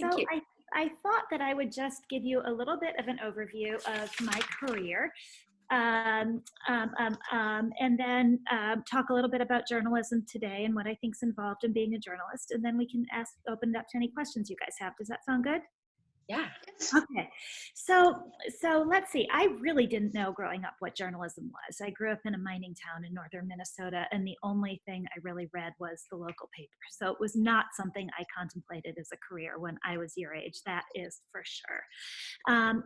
Thank you. I thought that I would just give you a little bit of an overview of my career, and then talk a little bit about journalism today and what I think is involved in being a journalist. And then we can open it up to any questions you guys have. Does that sound good? Yeah. Okay, so let's see. I really didn't know growing up what journalism was. I grew up in a mining town in northern Minnesota, and the only thing I really read was the local paper. So it was not something I contemplated as a career when I was your age. That is for sure.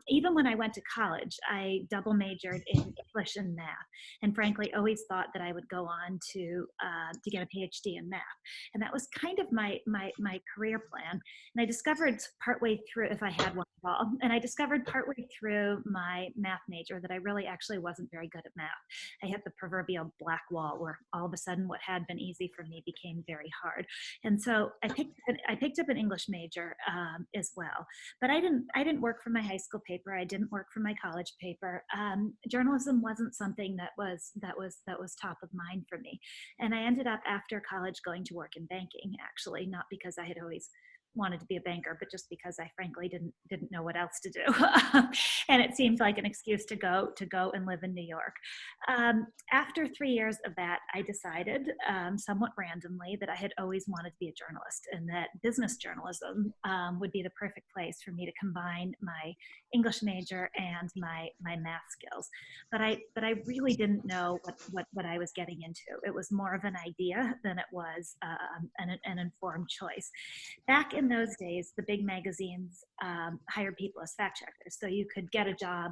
Even when I went to college, I double majored in English and math, and frankly, always thought that I would go on to get a PhD in math. And that was kind of my career plan. And I discovered partway through, if I had one at all, and I discovered partway through my math major that I really actually wasn't very good at math. I hit the proverbial black wall where all of a sudden what had been easy for me became very hard. And so I picked up an English major as well. But I didn't work for my high school paper. I didn't work for my college paper. Journalism wasn't something that was top of mind for me. And I ended up after college going to work in banking, actually, not because I had always wanted to be a banker, but just because I frankly didn't know what else to do. And it seemed like an excuse to go and live in New York. After 3 years of that, I decided somewhat randomly that I had always wanted to be a journalist, and that business journalism would be the perfect place for me to combine my English major and my math skills. But I really didn't know what I was getting into. It was more of an idea than it was an informed choice. Back in those days, the big magazines hired people as fact checkers. So you could get a job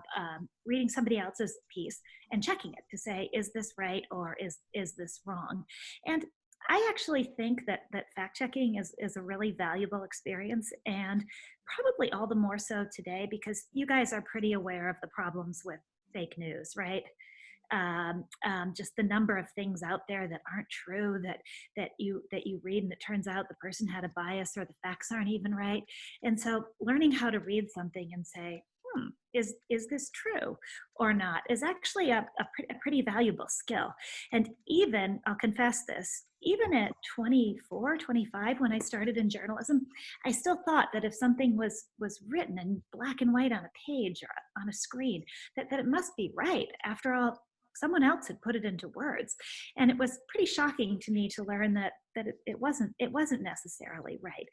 reading somebody else's piece and checking it to say, is this right or is this wrong? And I actually think that fact checking is a really valuable experience, and probably all the more so today because you guys are pretty aware of the problems with fake news, right? Just the number of things out there that aren't true that you read, and it turns out the person had a bias or the facts aren't even right. And so learning how to read something and say, is this true or not, is actually a pretty valuable skill. And even, I'll confess this, even at 24, 25, when I started in journalism, I still thought that if something was written in black and white on a page or on a screen, that it must be right. After all, someone else had put it into words. And it was pretty shocking to me to learn that it wasn't necessarily right.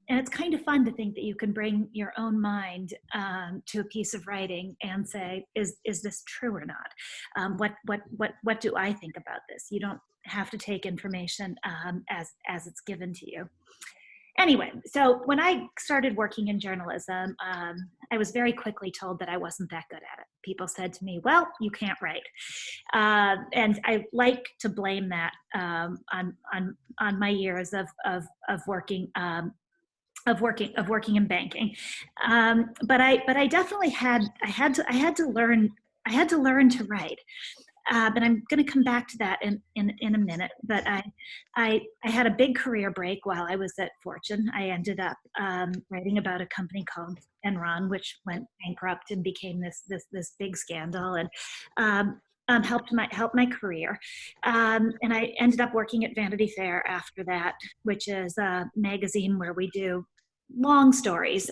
And it's kind of fun to think that you can bring your own mind to a piece of writing and say, is this true or not? What do I think about this? You don't have to take information as it's given to you. Anyway, so when I started working in journalism, I was very quickly told that I wasn't that good at it. People said to me, well, you can't write. And I like to blame that on my years of working in banking. But I definitely had to learn to write. But I'm going to come back to that in a minute. But I had a big career break while I was at Fortune. I ended up writing about a company called Enron, which went bankrupt and became this big scandal, and helped my career. And I ended up working at Vanity Fair after that, which is a magazine where we do long stories.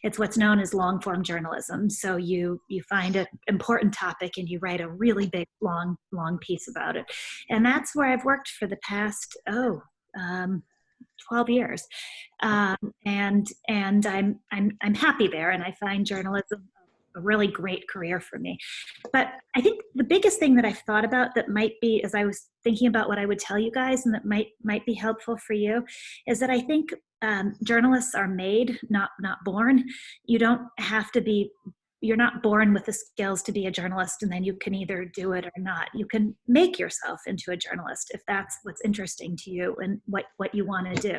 It's what's known as long form journalism. So you find an important topic and you write a really big, long piece about it. And that's where I've worked for the past, 12 years. And I'm happy there, and I find journalism a really great career for me. But I think the biggest thing that I've thought about that might be, as I was thinking about what I would tell you guys, and that might be helpful for you, is that I think journalists are made, not born. You don't have to be, you're not born with the skills to be a journalist and then you can either do it or not. You can make yourself into a journalist if that's what's interesting to you and what you want to do.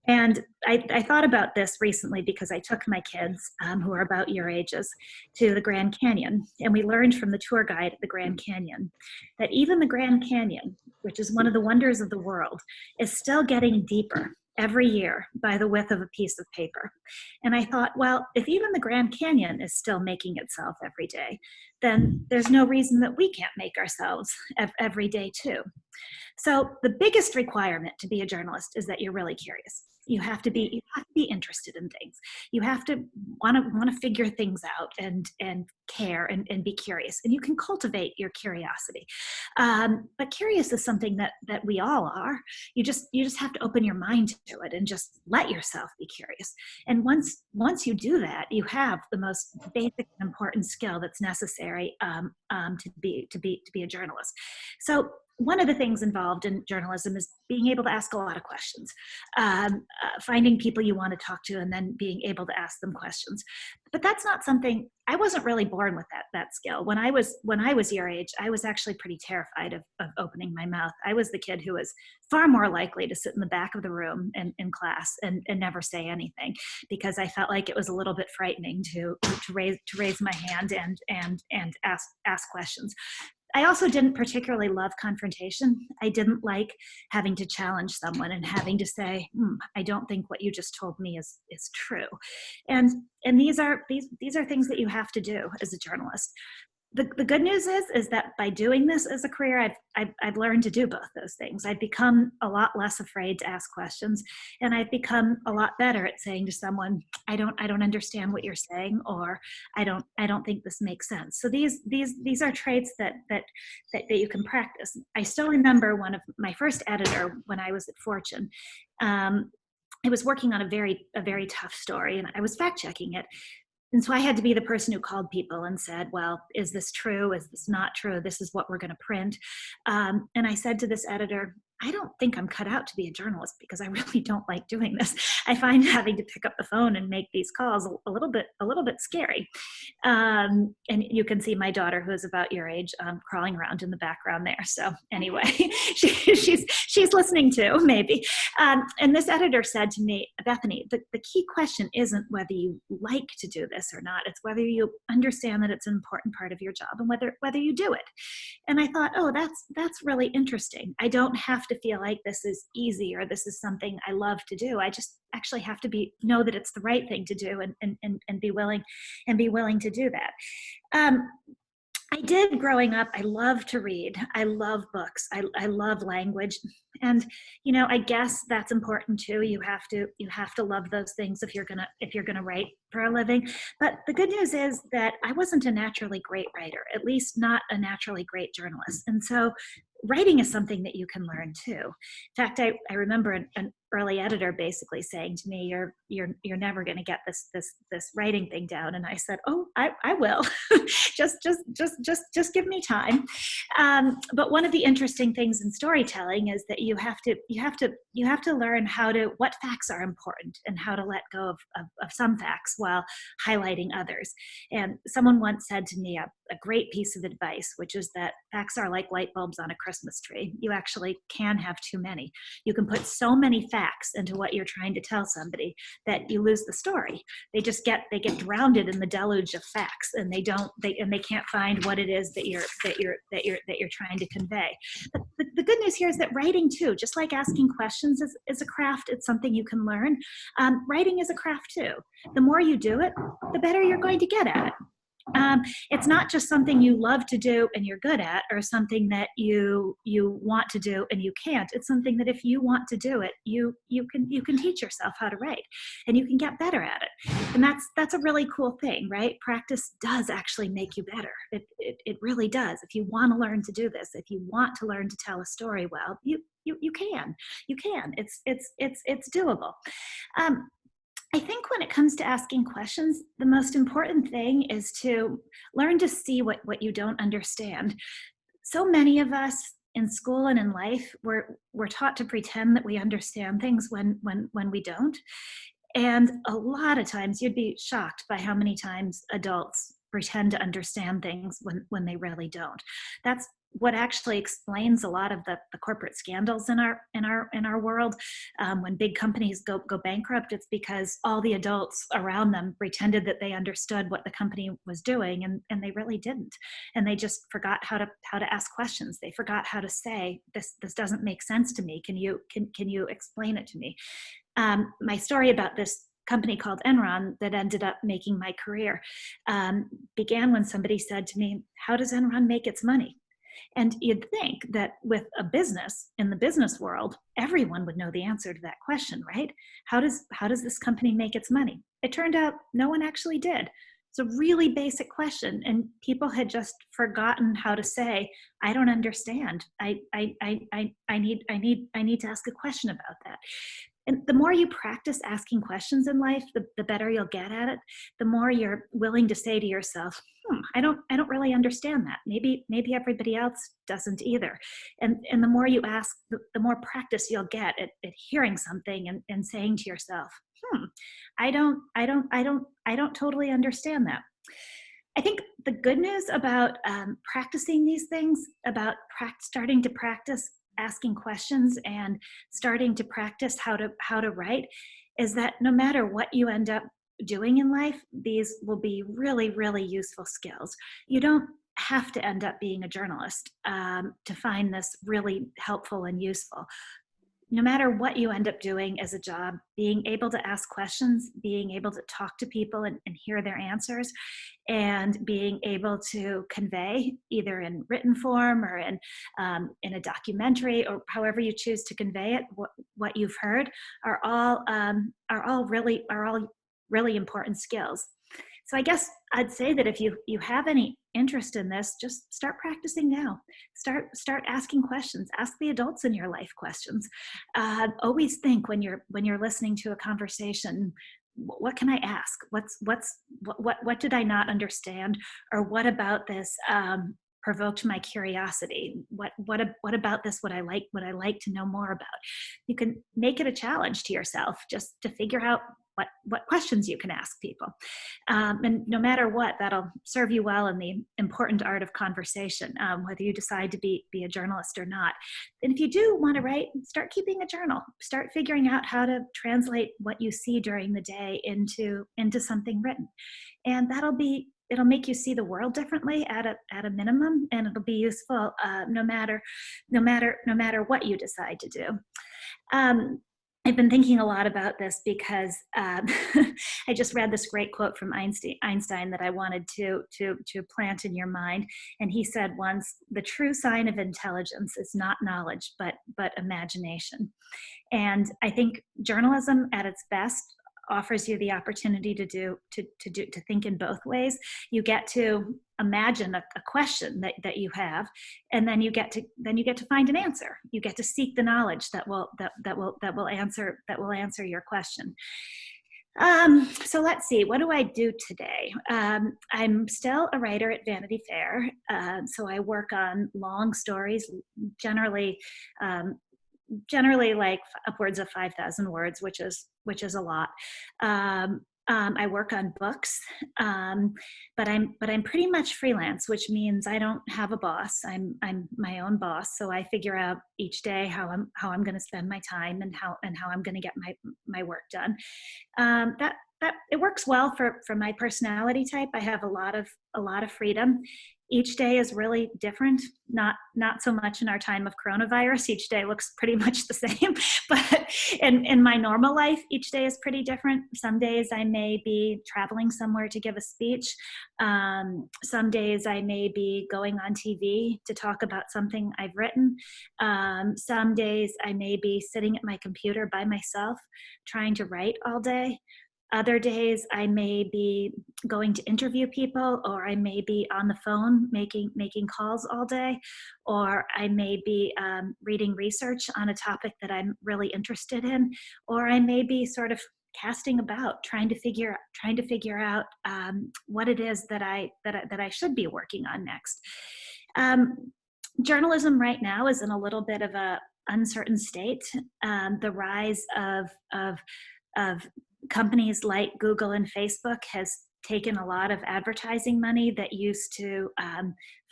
And I thought about this recently because I took my kids, who are about your ages, to the Grand Canyon. And we learned from the tour guide at the Grand Canyon that even the Grand Canyon, which is one of the wonders of the world, is still getting deeper every year by the width of a piece of paper. And I thought, well, if even the Grand Canyon is still making itself every day, then there's no reason that we can't make ourselves every day too. So the biggest requirement to be a journalist is that you're really curious. You have to be interested in things. You have to want to figure things out and care and be curious. And you can cultivate your curiosity. But curious is something that we all are. You just have to open your mind to it and just let yourself be curious. And once you do that, you have the most basic and important skill that's necessary to be a journalist. So one of the things involved in journalism is being able to ask a lot of questions, finding people you want to talk to, and then being able to ask them questions. But that's not something, I wasn't really born with that skill. When I was your age, I was actually pretty terrified of opening my mouth. I was the kid who was far more likely to sit in the back of the room in class and never say anything, because I felt like it was a little bit frightening to raise my hand and ask questions. I also didn't particularly love confrontation. I didn't like having to challenge someone and having to say, I don't think what you just told me is true. And these are things that you have to do as a journalist. The good news is that by doing this as a career, I've learned to do both those things. I've become a lot less afraid to ask questions, and I've become a lot better at saying to someone, I don't understand what you're saying, or I don't think this makes sense. So these are traits that you can practice. I still remember one of my first editor when I was at Fortune. I was working on a very tough story, and I was fact checking it. And so I had to be the person who called people and said, well, is this true? Is this not true? This is what we're going to print. And I said to this editor, I don't think I'm cut out to be a journalist, because I really don't like doing this. I find having to pick up the phone and make these calls a little bit scary. And you can see my daughter, who is about your age, crawling around in the background there. So anyway, she's listening too, maybe. And this editor said to me, Bethany, the key question isn't whether you like to do this or not. It's whether you understand that it's an important part of your job and whether you do it. And I thought, oh, that's really interesting. I don't have to feel like this is easy or this is something I love to do. I just actually have to know that it's the right thing to do and be willing to do that. I did growing up. I love to read. I love books. I love language. And, I guess that's important too. You have to love those things if you're gonna write for a living. But the good news is that I wasn't a naturally great writer, at least not a naturally great journalist. And so writing is something that you can learn too. In fact, I remember an early editor basically saying to me, you're never going to get this writing thing down. And I said, oh, I will. just give me time. But one of the interesting things in storytelling is that you have to learn what facts are important and how to let go of some facts while highlighting others. And someone once said to me a great piece of advice, which is that facts are like light bulbs on a Christmas tree. You actually can have too many. You can put so many facts into what you're trying to tell somebody that you lose the story. They get drowned in the deluge of facts, and they can't find what it is that you're trying to convey. But the good news here is that writing too, just like asking questions is a craft, it's something you can learn. Writing is a craft too. The more you do it, the better you're going to get at it. It's not just something you love to do and you're good at, or something that you want to do and you can't. It's something that if you want to do it, you can teach yourself how to write, and you can get better at it. And that's a really cool thing, right? Practice does actually make you better. It really does. If you want to learn to do this, if you want to learn to tell a story well, you can. It's doable. I think when it comes to asking questions, the most important thing is to learn to see what you don't understand. So many of us in school and in life, we're taught to pretend that we understand things when we don't. And a lot of times you'd be shocked by how many times adults pretend to understand things when they really don't. That's what actually explains a lot of the corporate scandals in our world. When big companies go bankrupt, it's because all the adults around them pretended that they understood what the company was doing, and they really didn't. And they just forgot how to ask questions. They forgot how to say, this doesn't make sense to me. Can you explain it to me? My story about this company called Enron that ended up making my career began when somebody said to me, how does Enron make its money? And you'd think that with a business, in the business world, everyone would know the answer to that question, right? How does this company make its money? It turned out no one actually did. It's a really basic question, and people had just forgotten how to say, "I don't understand. I need to ask a question about that." And the more you practice asking questions in life, the better you'll get at it. The more you're willing to say to yourself, I don't really understand that. Maybe everybody else doesn't either. And the more you ask, the more practice you'll get at hearing something and saying to yourself, I don't totally understand that. I think the good news about practicing these things, about starting to practice asking questions and starting to practice how to write, is that no matter what you end up doing in life, these will be really, really useful skills. You don't have to end up being a journalist to find this really helpful and useful. No matter what you end up doing as a job, being able to ask questions, being able to talk to people and hear their answers, and being able to convey either in written form or in a documentary or however you choose to convey it, what you've heard are all really important skills. So I guess I'd say that if you have any interest in this, just start practicing now. Start asking questions. Ask the adults in your life questions. Always think when you're listening to a conversation, what can I ask? What did I not understand, or what about this provoked my curiosity? What about this would I like to know more about? You can make it a challenge to yourself just to figure out what questions you can ask people. And no matter what, that'll serve you well in the important art of conversation, whether you decide to be a journalist or not. And if you do want to write, start keeping a journal. Start figuring out how to translate what you see during the day into something written. And it'll make you see the world differently at a minimum, and it'll be useful no matter what you decide to do. I've been thinking a lot about this because I just read this great quote from Einstein that I wanted to plant in your mind. And he said once, "The true sign of intelligence is not knowledge, but imagination." And I think journalism at its best offers you the opportunity to think in both ways. You get to imagine a question that you have, and then you get to find an answer. You get to seek the knowledge that will answer your question. So let's see, what do I do today? I'm still a writer at Vanity Fair. So I work on long stories, generally like upwards of 5,000 words, which is a lot. I work on books, but I'm pretty much freelance, which means I don't have a boss. I'm my own boss, so I figure out each day how I'm going to spend my time and how I'm going to get my work done. That it works well for my personality type. I have a lot of freedom. Each day is really different, not so much in our time of coronavirus. Each day looks pretty much the same, but in my normal life, each day is pretty different. Some days I may be traveling somewhere to give a speech. Some days I may be going on TV to talk about something I've written. Some days I may be sitting at my computer by myself trying to write all day. Other days I may be going to interview people, or I may be on the phone making calls all day, or I may be reading research on a topic that I'm really interested in, or I may be sort of casting about, trying to figure out what it is that I should be working on next. Journalism right now is in a little bit of a uncertain state. The rise of companies like Google and Facebook has taken a lot of advertising money that used to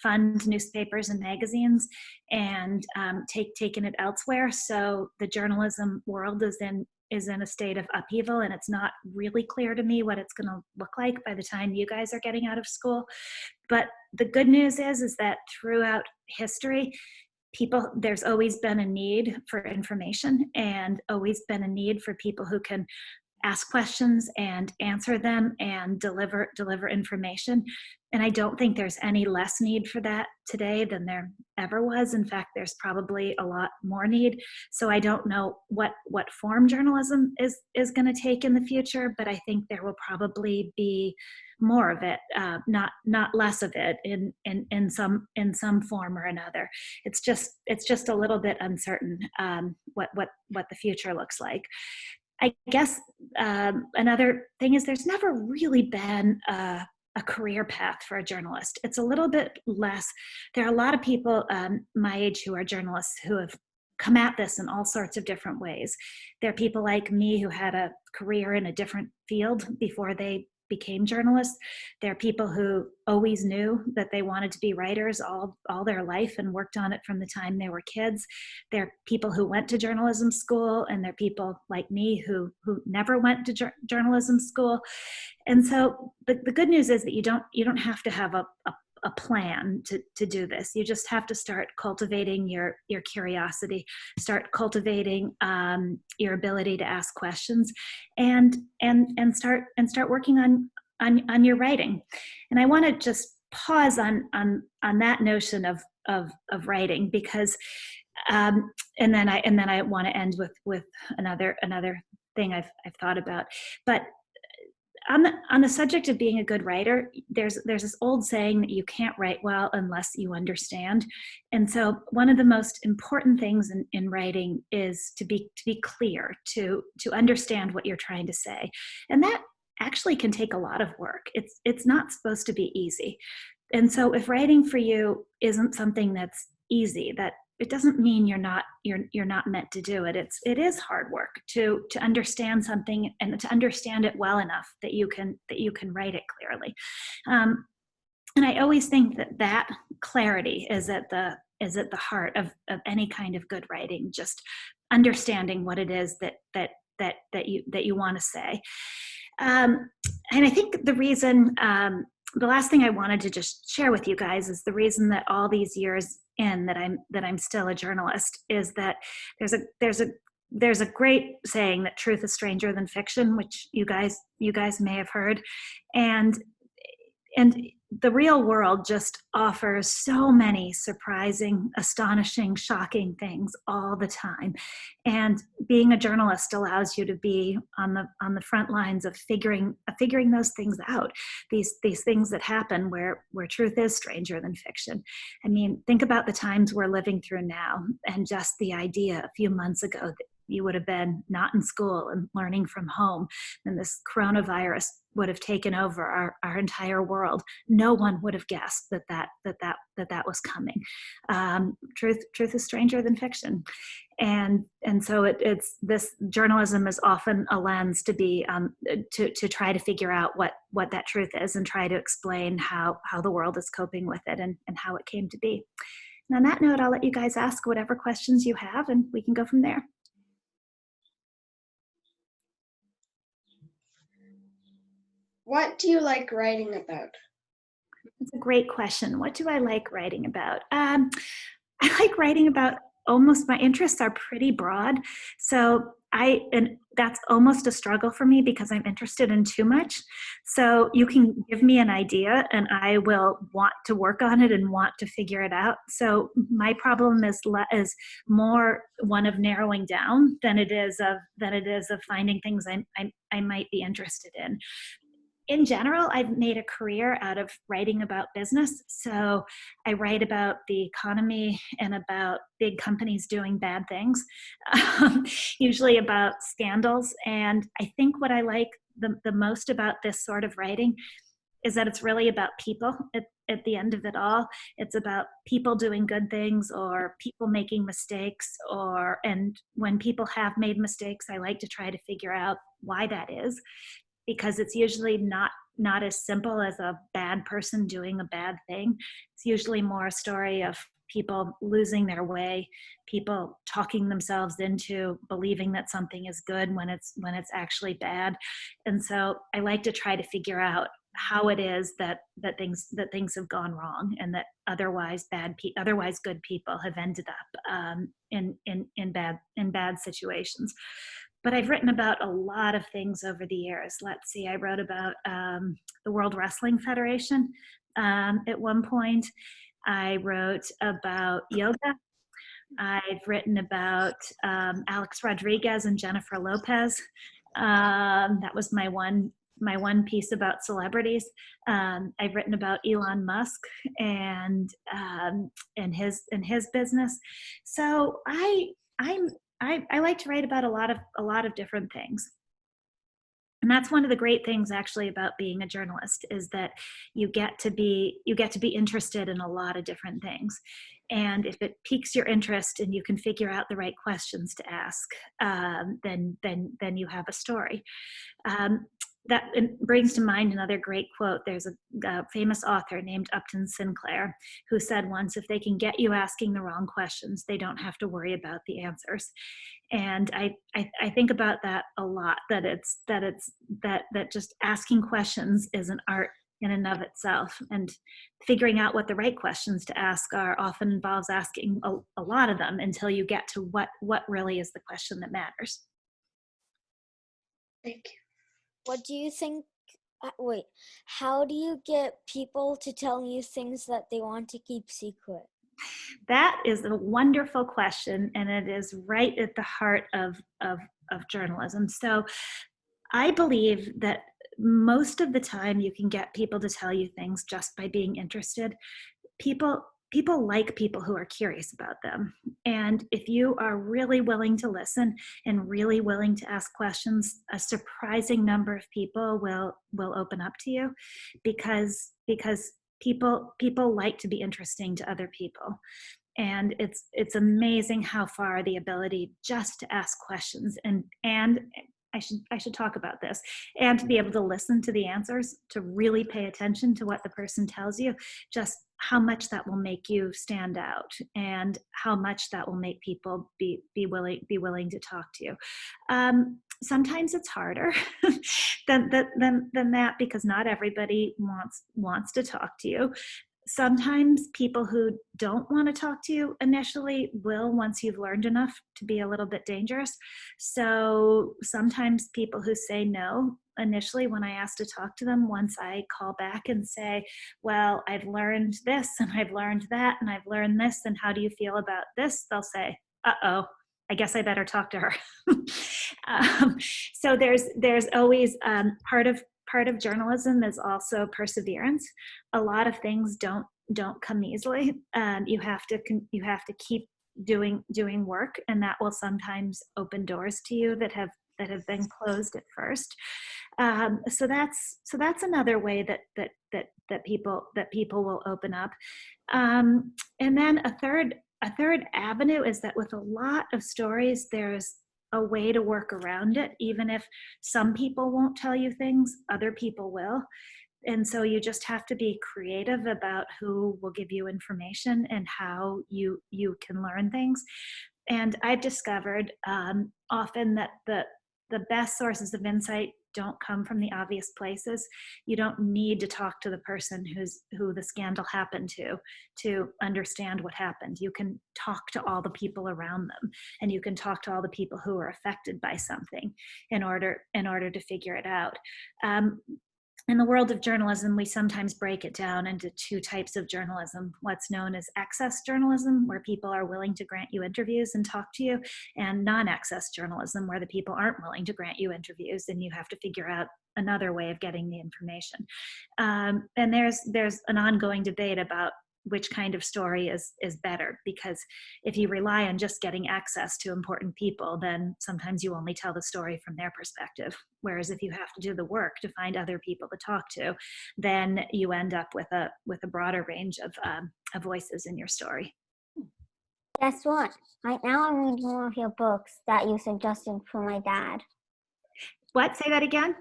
fund newspapers and magazines and taken it elsewhere. So the journalism world is in a state of upheaval, and it's not really clear to me what it's going to look like by the time you guys are getting out of school. But the good news is that throughout history, there's always been a need for information, and always been a need for people who can ask questions and answer them and deliver information. And I don't think there's any less need for that today than there ever was. In fact, there's probably a lot more need. So I don't know what form journalism is going to take in the future, but I think there will probably be more of it, not less of it in some form or another. It's just a little bit uncertain what the future looks like. I guess another thing is there's never really been a career path for a journalist. It's a little bit less. There are a lot of people my age who are journalists who have come at this in all sorts of different ways. There are people like me who had a career in a different field before they became journalists. There are people who always knew that they wanted to be writers all their life and worked on it from the time they were kids. There are people who went to journalism school, and there are people like me who never went to journalism school. And so the good news is that you don't have to have a plan to do this. You just have to start cultivating your curiosity, start cultivating your ability to ask questions, and start working on your writing. And I want to just pause on that notion of writing, because and then I want to end with another thing I've thought about. But on the subject of being a good writer, there's this old saying that you can't write well unless you understand. And so one of the most important things in writing is to be clear, to understand what you're trying to say. And that actually can take a lot of work. It's not supposed to be easy. And so if writing for you isn't something that's easy, that it doesn't mean you're not meant to do it. It is hard work to understand something and to understand it well enough that you can write it clearly. And I always think that clarity is at the heart of any kind of good writing. Just understanding what it is that you want to say. And I think the reason. The last thing I wanted to just share with you guys is the reason that all these years in that I'm still a journalist is that there's a great saying that truth is stranger than fiction, which you guys may have heard, and the real world just offers so many surprising, astonishing, shocking things all the time. And being a journalist allows you to be on the front lines of figuring those things out. These things that happen where truth is stranger than fiction. I mean, think about the times we're living through now, and just the idea a few months ago that you would have been not in school and learning from home, and this coronavirus would have taken over our entire world. No one would have guessed that was coming. Truth is stranger than fiction, and so it's this journalism is often a lens to be to try to figure out what that truth is and try to explain how the world is coping with it and how it came to be. And on that note, I'll let you guys ask whatever questions you have, and we can go from there. What do you like writing about? That's a great question. What do I like writing about? I like writing about almost, my interests are pretty broad. So and that's almost a struggle for me because I'm interested in too much. So you can give me an idea and I will want to work on it and want to figure it out. So my problem is more one of narrowing down than it is of finding things I might be interested in. In general, I've made a career out of writing about business. So I write about the economy and about big companies doing bad things, usually about scandals. And I think what I like the most about this sort of writing is that it's really about people at the end of it all. It's about people doing good things or people making mistakes, and when people have made mistakes, I like to try to figure out why that is, because it's usually not as simple as a bad person doing a bad thing. It's usually more a story of people losing their way, people talking themselves into believing that something is good when it's actually bad. And so I like to try to figure out how it is that things have gone wrong, and that otherwise good people have ended up in bad situations. but I've written about a lot of things over the years. Let's see, I wrote about the World Wrestling Federation at one point. I wrote about yoga. I've written about Alex Rodriguez and Jennifer Lopez. That was my one piece about celebrities. I've written about Elon Musk and his business. So I like to write about a lot of different things. And that's one of the great things actually about being a journalist, is that you get to be interested in a lot of different things. And if it piques your interest and you can figure out the right questions to ask, then you have a story. That brings to mind another great quote. There's a famous author named Upton Sinclair who said once, if they can get you asking the wrong questions, they don't have to worry about the answers. And I think about that a lot, that just asking questions is an art in and of itself, and figuring out what the right questions to ask are often involves asking a lot of them until you get to what really is the question that matters. Thank you. What do you think? Wait, how do you get people to tell you things that they want to keep secret? That is a wonderful question, and it is right at the heart of journalism. So I believe that most of the time you can get people to tell you things just by being interested. People like people who are curious about them. And if you are really willing to listen and really willing to ask questions, a surprising number of people will open up to you, because people like to be interesting to other people. And it's amazing how far the ability just to ask questions and I should talk about this, and to be able to listen to the answers, to really pay attention to what the person tells you, just how much that will make you stand out, and how much that will make people be willing to talk to you. Sometimes it's harder than that, because not everybody wants to talk to you. Sometimes people who don't want to talk to you initially will, once you've learned enough, to be a little bit dangerous. So sometimes people who say no initially, when I ask to talk to them, once I call back and say, well, I've learned this and I've learned that and I've learned this, and how do you feel about this? They'll say, uh-oh, I guess I better talk to her. So there's always part of journalism is also perseverance. A lot of things don't come easily. You have to keep doing work, and that will sometimes open doors to you that have been closed at first. So that's another way that people will open up. And then a third avenue is that with a lot of stories, there's a way to work around it. Even if some people won't tell you things, other people will. And so you just have to be creative about who will give you information and how you can learn things. And I've discovered often that the best sources of insight don't come from the obvious places. You don't need to talk to the person who the scandal happened to understand what happened. You can talk to all the people around them, and you can talk to all the people who are affected by something in order to figure it out. In the world of journalism, we sometimes break it down into two types of journalism: what's known as access journalism, where people are willing to grant you interviews and talk to you, and non-access journalism, where the people aren't willing to grant you interviews and you have to figure out another way of getting the information. And there's an ongoing debate about which kind of story is better, because if you rely on just getting access to important people, then sometimes you only tell the story from their perspective. Whereas if you have to do the work to find other people to talk to, then you end up with a broader range of voices in your story. Guess what? Right now I'm reading one of your books that you suggested for my dad. What? Say that again?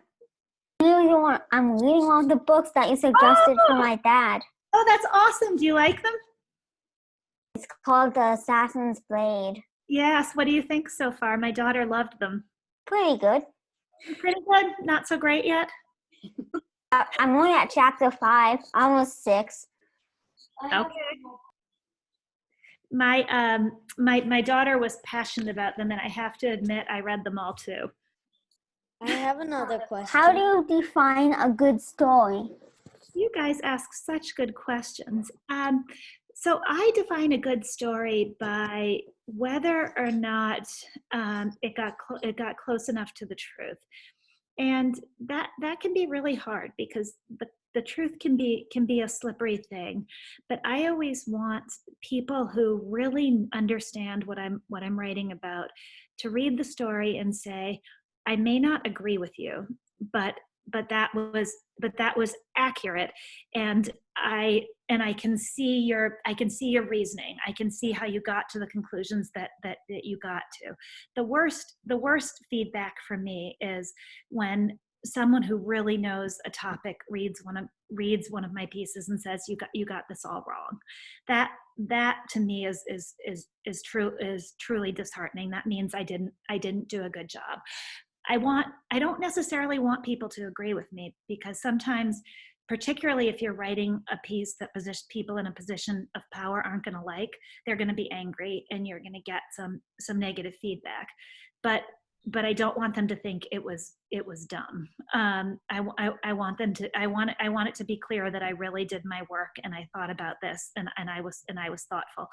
I'm reading one of the books that you suggested for my dad. Oh, that's awesome. Do you like them? It's called The Assassin's Blade. Yes. What do you think so far? My daughter loved them. Pretty good. Pretty good? Not so great yet? I'm only at chapter 5, almost 6. Okay. my daughter was passionate about them, and I have to admit I read them all too. I have another question. How do you define a good story? You guys ask such good questions. So I define a good story by whether or not it got close enough to the truth, and that can be really hard because the truth can be a slippery thing. But I always want people who really understand what I'm writing about to read the story and say, I may not agree with you, but that was accurate, and I can see your reasoning. I can see how you got to the conclusions that you got to. The worst feedback for me is when someone who really knows a topic reads one of my pieces and says you got this all wrong. That to me is truly disheartening. That means I didn't do a good job. I don't necessarily want people to agree with me, because sometimes, particularly if you're writing a piece that people in a position of power aren't going to like, they're going to be angry and you're going to get some negative feedback. But I don't want them to think it was dumb. I want it to be clear that I really did my work and I thought about this and I was thoughtful.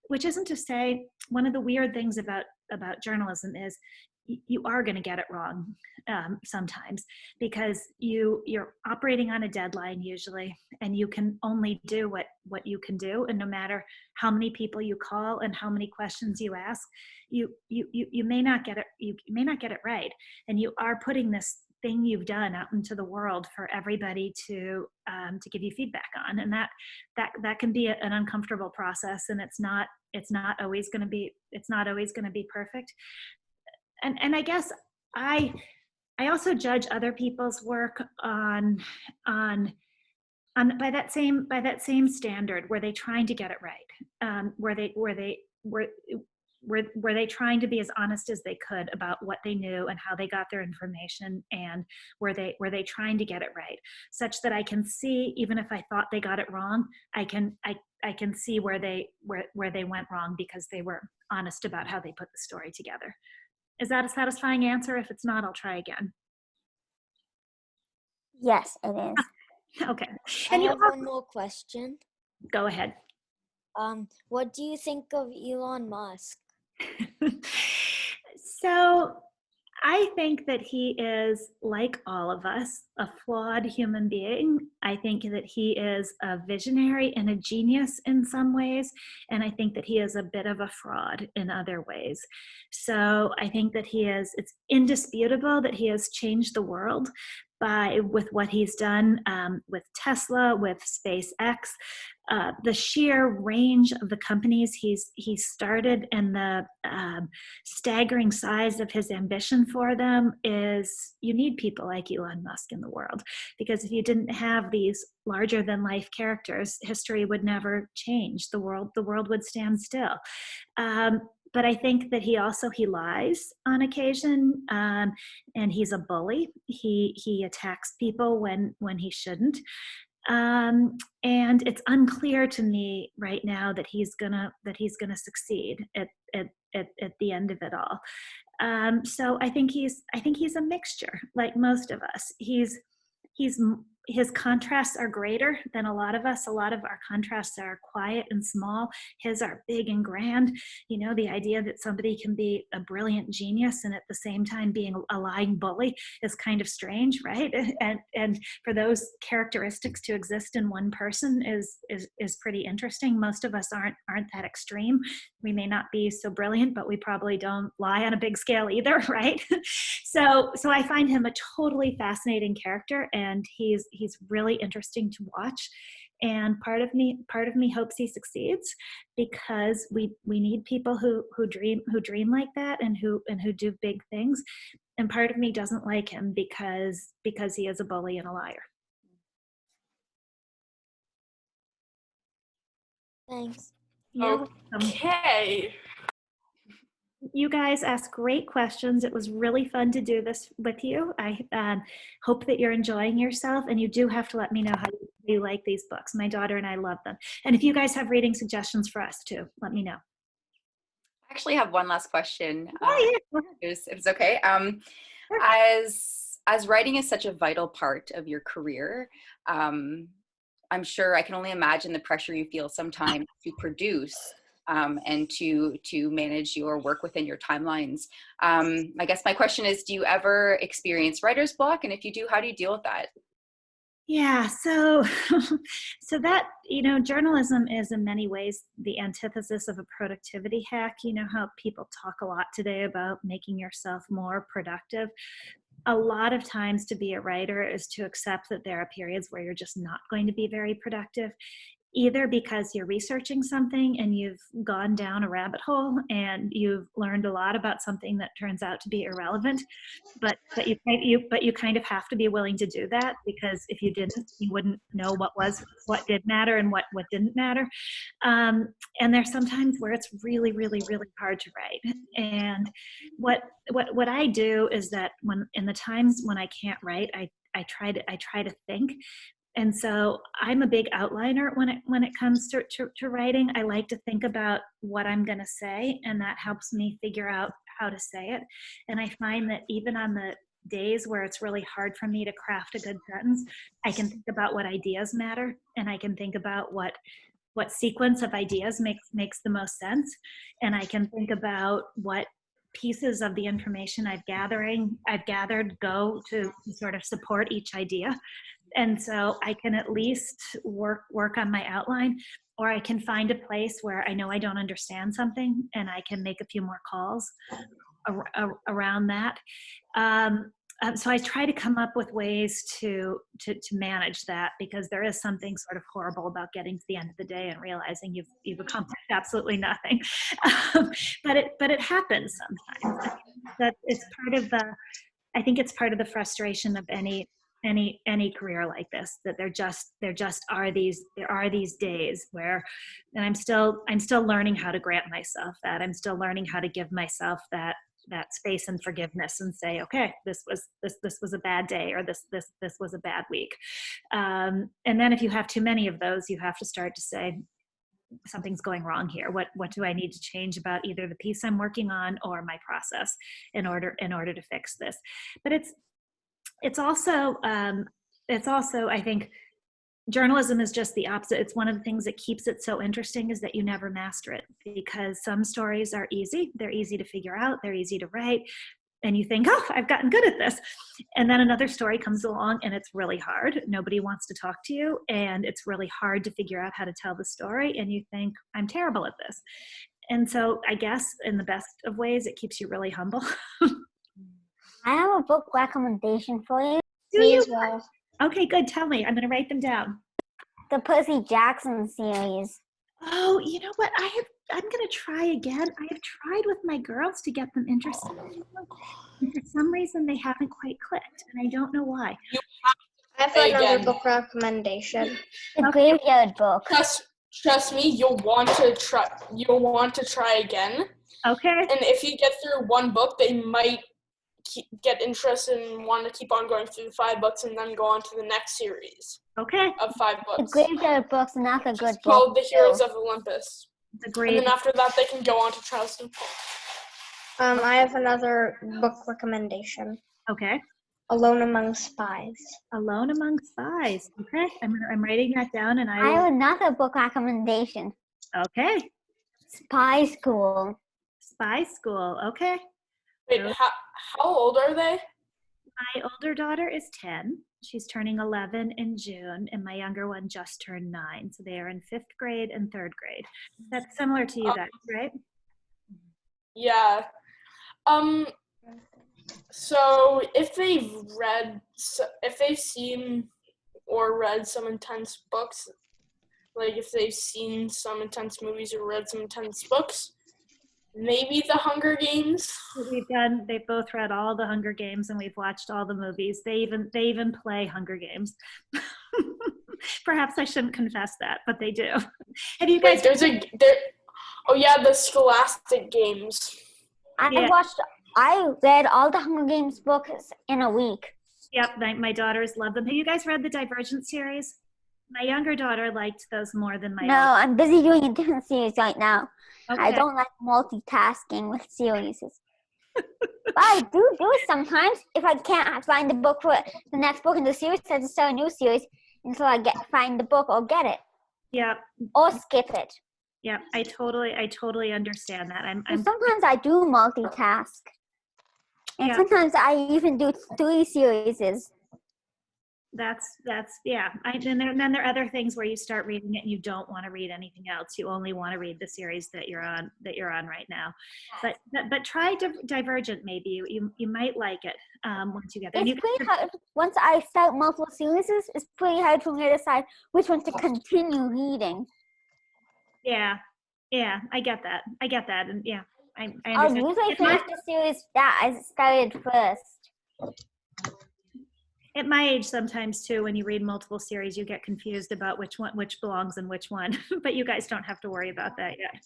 Which isn't to say, one of the weird things about journalism is you are going to get it wrong sometimes, because you're operating on a deadline usually, and you can only do what you can do. And no matter how many people you call and how many questions you ask, you may not get it right. And you are putting this thing you've done out into the world for everybody to give you feedback on, and that can be an uncomfortable process, and it's not always going to be perfect. And I guess I also judge other people's work on by that same standard. Were they trying to get it right? Were they trying to be as honest as they could about what they knew and how they got their information? And were they trying to get it right, such that I can see, even if I thought they got it wrong, I can see where they went wrong, because they were honest about how they put the story together. Is that a satisfying answer? If it's not, I'll try again. Yes, it is. Okay. I And have one more question. Go ahead. What do you think of Elon Musk? So I think that he is, like all of us, a flawed human being. I think that he is a visionary and a genius in some ways, and I think that he is a bit of a fraud in other ways. So I think that it's indisputable that he has changed the world with what he's done with Tesla, with SpaceX. The sheer range of the companies he started, and the staggering size of his ambition for them is, you need people like Elon Musk in the world, because if you didn't have these larger than life characters, history would never change. The world would stand still. But I think that he lies on occasion, and he's a bully. He attacks people when he shouldn't. And it's unclear to me right now that he's gonna succeed at the end of it all. So I think he's a mixture, like most of us. His contrasts are greater than a lot of us. A lot of our contrasts are quiet and small. His are big and grand. The idea that somebody can be a brilliant genius and at the same time being a lying bully is kind of strange, right? And for those characteristics to exist in one person is pretty interesting. Most of us aren't that extreme. We may not be so brilliant, but we probably don't lie on a big scale either, right? So I find him a totally fascinating character, and he's really interesting to watch. And part of me hopes he succeeds, because we need people who dream like that, and who do big things. And part of me doesn't like him because he is a bully and a liar. Thanks. Okay. You guys asked great questions. It was really fun to do this with you. I hope that you're enjoying yourself, and you do have to let me know how you like these books. My daughter and I love them. And if you guys have reading suggestions for us too, let me know. I actually have one last question. Oh, yeah. If it's okay. Sure. As writing is such a vital part of your career, I'm sure I can only imagine the pressure you feel sometimes to produce and to manage your work within your timelines. I guess my question is, do you ever experience writer's block? And if you do, how do you deal with that? Yeah, so that, journalism is in many ways the antithesis of a productivity hack. You know how people talk a lot today about making yourself more productive. A lot of times to be a writer is to accept that there are periods where you're just not going to be very productive, either because you're researching something and you've gone down a rabbit hole and you've learned a lot about something that turns out to be irrelevant, but you kind of have to be willing to do that, because if you didn't, you wouldn't know what did matter and what didn't matter. And there's sometimes where it's really, really, really hard to write. And what I do is that in the times when I can't write, I try to think. And so I'm a big outliner when it comes to writing. I like to think about what I'm going to say, and that helps me figure out how to say it. And I find that even on the days where it's really hard for me to craft a good sentence, I can think about what ideas matter, and I can think about what sequence of ideas makes the most sense, and I can think about what pieces of the information I've gathered go to sort of support each idea. And so I can at least work on my outline, or I can find a place where I know I don't understand something and I can make a few more calls around that. So I try to come up with ways to manage that, because there is something sort of horrible about getting to the end of the day and realizing you've accomplished absolutely nothing. But it happens sometimes. That it's part of I think it's part of the frustration of any career like this, that there are these days where, and I'm still learning how to grant myself that. I'm still learning how to give myself that space and forgiveness and say, okay, this was a bad day, or this was a bad week. And then if you have too many of those, you have to start to say, something's going wrong here. What do I need to change about either the piece I'm working on or my process in order to fix this? But it's also I think journalism is just the opposite. It's one of the things that keeps it so interesting, is that you never master it, because some stories are easy. They're easy to figure out. They're easy to write. And you think, oh, I've gotten good at this. And then another story comes along and it's really hard. Nobody wants to talk to you. And it's really hard to figure out how to tell the story. And you think, I'm terrible at this. And so I guess in the best of ways, it keeps you really humble. I have a book recommendation for you. Me as well. Okay, good. Tell me. I'm going to write them down. The Percy Jackson series. Oh, you know what? I'm going to try again. I have tried with my girls to get them interested. And for some reason, they haven't quite clicked, and I don't know why. I have another book recommendation. The Graveyard Book. Trust me, you'll want to try again. Okay. And if you get through one book, they might get interested and want to keep on going through the 5 books and then go on to the next series. Okay. Of 5 books. The Graveyard Book's another good book. Called The Heroes of Olympus. The great. And then after that, they can go on to Trials and Fall. I have another book recommendation. Okay. Alone Among Spies. Alone Among Spies. Okay. I'm writing that down, and I have another book recommendation. Okay. Spy School. Spy School. Okay. Wait, how old are they? My older daughter is 10. She's turning 11 in June, and my younger one just turned 9. So they are in 5th grade and 3rd grade. That's similar to you guys, right? Yeah. So if they've seen or read some intense books, like if they've seen some intense movies or read some intense books, maybe The Hunger Games. They've both read all the Hunger Games, and we've watched all the movies. They even play Hunger Games. Perhaps I shouldn't confess that, but they do. Have you guys? The Scholastic Games. I read all the Hunger Games books in a week. Yep, my daughters love them. Have you guys read the Divergent series? My younger daughter liked those more than my No, I'm busy doing a different series right now. older. I don't like multitasking with series. But I do sometimes. If I can't find the book for the next book in the series, I just start a new series until I find the book or get it Yeah, or skip it. yeah, I totally understand that. So sometimes I do multitask, and Yeah. sometimes I even do 3 series. That's yeah. And then there are other things where you start reading it and you don't want to read anything else. You only want to read the series that you're on right now. But try Divergent. Maybe you might like it once you get there. It's pretty hard. Once I start multiple series, it's pretty hard for me to decide which one to continue reading. Yeah, I get that, and yeah, I I'll understand. usually finish the series that I started first. At my age, sometimes too, when you read multiple series, you get confused about which belongs in which one. But you guys don't have to worry about that yet.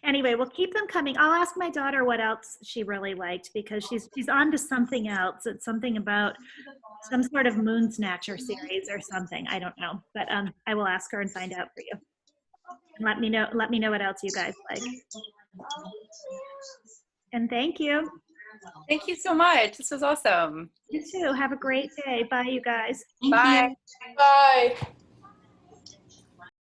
Anyway, we'll keep them coming. I'll ask my daughter what else she really liked, because she's on to something else. It's something about some sort of moon snatcher series or something. I don't know, but I will ask her and find out for you. And let me know what else you guys like. And thank you. Thank you so much. This was awesome. You too. Have a great day. Bye, you guys. Bye. Bye.